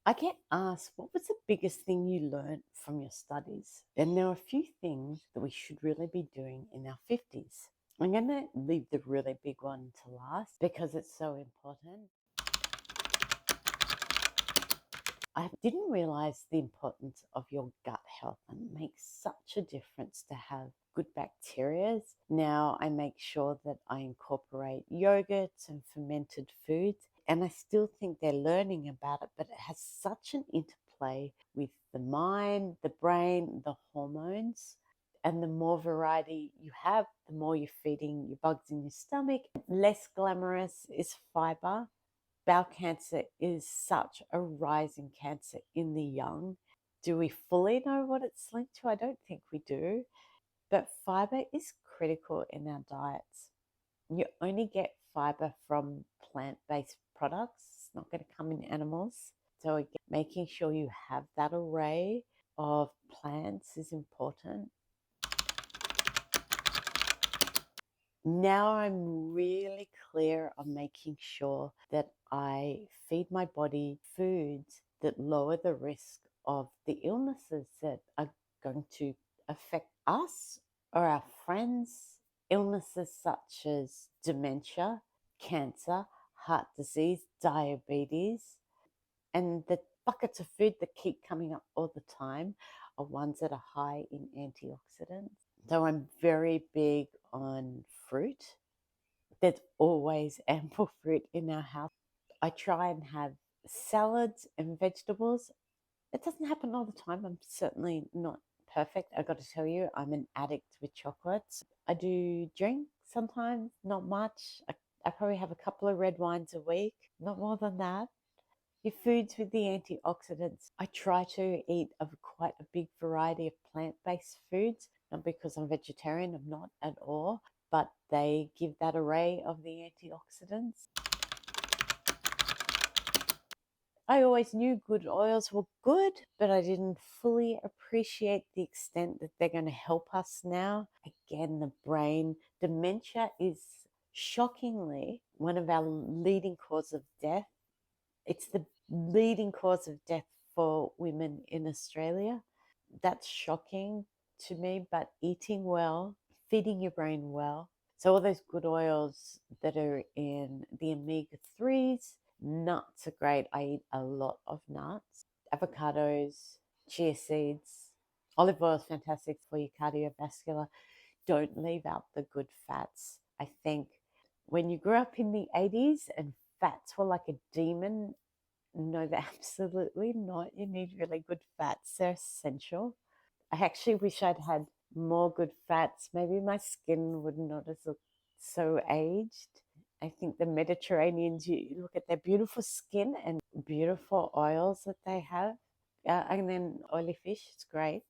I get asked, what was the biggest thing you learned from your studies? And there are a few things that we should really be doing in our 50s. I'm going to leave the really big one to last because it's so important. I didn't realize the importance of your gut health, and it makes such a difference to have good bacteria. Now I make sure that I incorporate yogurts and fermented foods, and I still think they're learning about it, but it has such an interplay with the mind, the brain, the hormones. And the more variety you have, the more you're feeding your bugs in your stomach. Less glamorous is fiber. Bowel cancer is such a rising cancer in the young. Do we fully know what it's linked to? I don't think we do. But fiber is critical in our diets. You only get fiber from plant based products, it's not going to come in animals. So, again, making sure you have that array of plants is important. Now I'm really clear on making sure that I feed my body foods that lower the risk of the illnesses that are going to affect us or our friends. Illnesses such as dementia, cancer, heart disease, diabetes, and the buckets of food that keep coming up all the time are ones that are high in antioxidants. So I'm very big on fruit. There's always ample fruit in our house. I try and have salads and vegetables. It doesn't happen all the time. I'm certainly not perfect. I got to tell you, I'm an addict with chocolates. I do drink sometimes, not much. I probably have a couple of red wines a week, not more than that. Your foods with the antioxidants. I try to eat of quite a big variety of plant-based foods, not because I'm vegetarian, I'm not at all, but they give that array of the antioxidants. I always knew good oils were good, but I didn't fully appreciate the extent that they're going to help us now. Again, the brain. Dementia is shockingly one of our leading causes of death. It's the leading cause of death for women in Australia. That's shocking to me, but eating well, feeding your brain well. So all those good oils that are in the omega-3s, nuts are great. I eat a lot of nuts, avocados, chia seeds. Olive oil is fantastic for your cardiovascular. Don't leave out the good fats. I think when you grew up in the 80s and fats were like a demon, no, they're absolutely not. You need really good fats, they're essential. I actually wish I'd had more good fats. Maybe my skin would not have looked so aged. I think the Mediterraneans, you look at their beautiful skin and beautiful oils that they have. And then oily fish, it's great.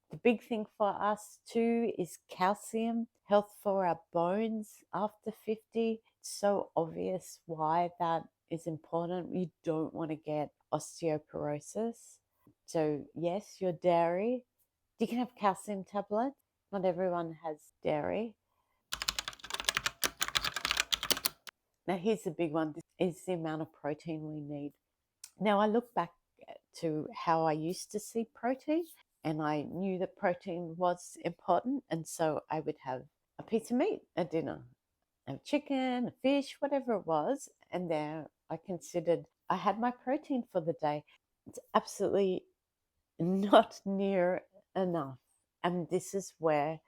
The big thing for us too is calcium, health for our bones after 50. It's so obvious why that is important. You don't want to get osteoporosis. So, yes, your dairy. You can have calcium tablets. Not everyone has dairy. Now, here's the big one. This is the amount of protein we need. Now, I look back to how I used to see protein, and I knew that protein was important. And so I would have a piece of meat at dinner, a chicken, a fish, whatever it was. And there I considered I had my protein for the day. It's absolutely not near enough. And this is where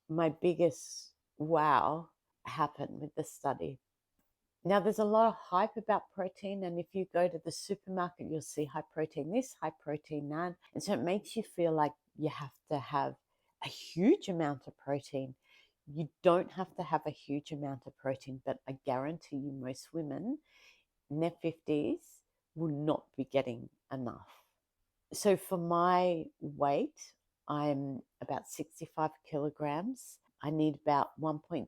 my biggest wow happened with the study. Now, there's a lot of hype about protein, and if you go to the supermarket, you'll see high protein this, high protein that. And so it makes you feel like you have to have a huge amount of protein. You don't have to have a huge amount of protein, but I guarantee you, most women in their 50s will not be getting enough. So, for my weight, I'm about 65 kilograms. I need about 1.6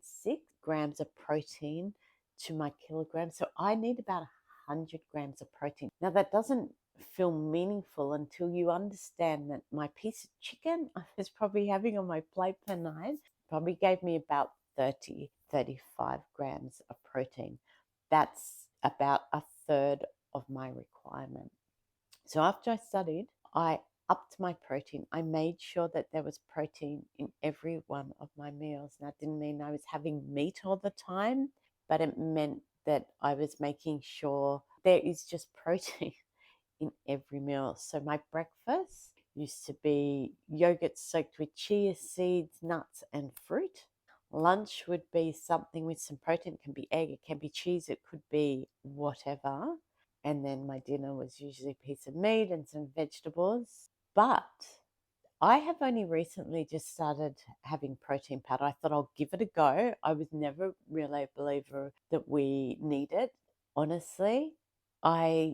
grams of protein to my kilogram. So I need about 100 grams of protein. Now, that doesn't feel meaningful until you understand that my piece of chicken I was probably having on my plate per night probably gave me about 30, 35 grams of protein. That's about a my requirement. So after I studied, I upped my protein. I made sure that there was protein in every one of my meals. And that didn't mean I was having meat all the time, but it meant that I was making sure there is just protein in every meal. So my breakfast used to be yogurt soaked with chia seeds, nuts, and fruit. Lunch would be something with some protein. It can be egg, it can be cheese, it could be whatever. And then my dinner was usually a piece of meat and some vegetables. But I have only recently just started having protein powder. I thought I'll give it a go. I was never really a believer that we need it. Honestly, I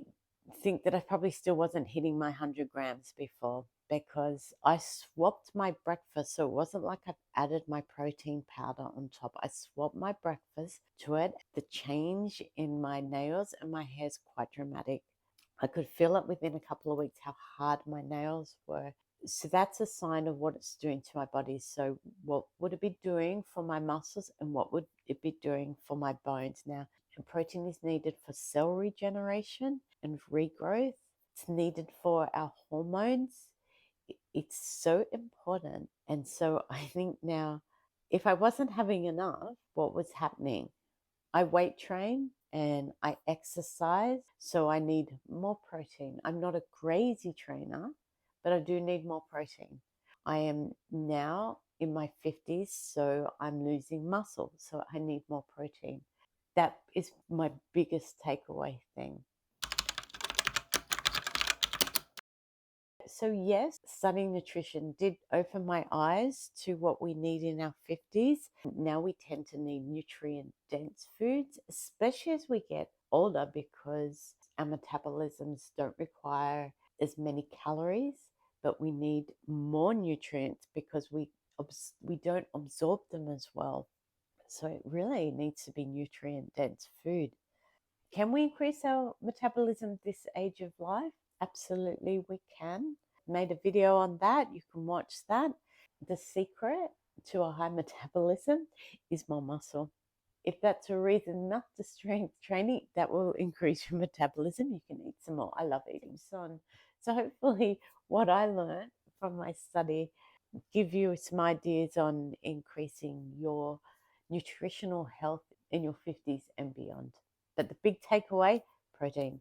think that I probably still wasn't hitting my 100 grams before because I swapped my breakfast. So it wasn't like I've added my protein powder on top. I swapped my breakfast to it. The change in my nails and my hair is quite dramatic. I could feel it within a couple of weeks how hard my nails were. So that's a sign of what it's doing to my body. So what would it be doing for my muscles and what would it be doing for my bones? Now, protein is needed for cell regeneration and regrowth. It's needed for our hormones. It's so important. And so I think now, if I wasn't having enough, what was happening? I weight train and I exercise, so I need more protein. I'm not a crazy trainer, but I do need more protein. I am now in my 50s, so I'm losing muscle, so I need more protein. That is my biggest takeaway thing. So, yes, studying nutrition did open my eyes to what we need in our 50s. Now we tend to need nutrient dense foods, especially as we get older, because our metabolisms don't require as many calories, but we need more nutrients because we don't absorb them as well. So, it really needs to be nutrient dense food. Can we increase our metabolism this age of life? Absolutely, we can. Made a video on that. You can watch that. The secret to a high metabolism is more muscle. If that's a reason not to strength training, that will increase your metabolism. You can eat some more. I love eating so hopefully what I learned from my study give you some ideas on increasing your nutritional health in your 50s and beyond. But the big takeaway, protein.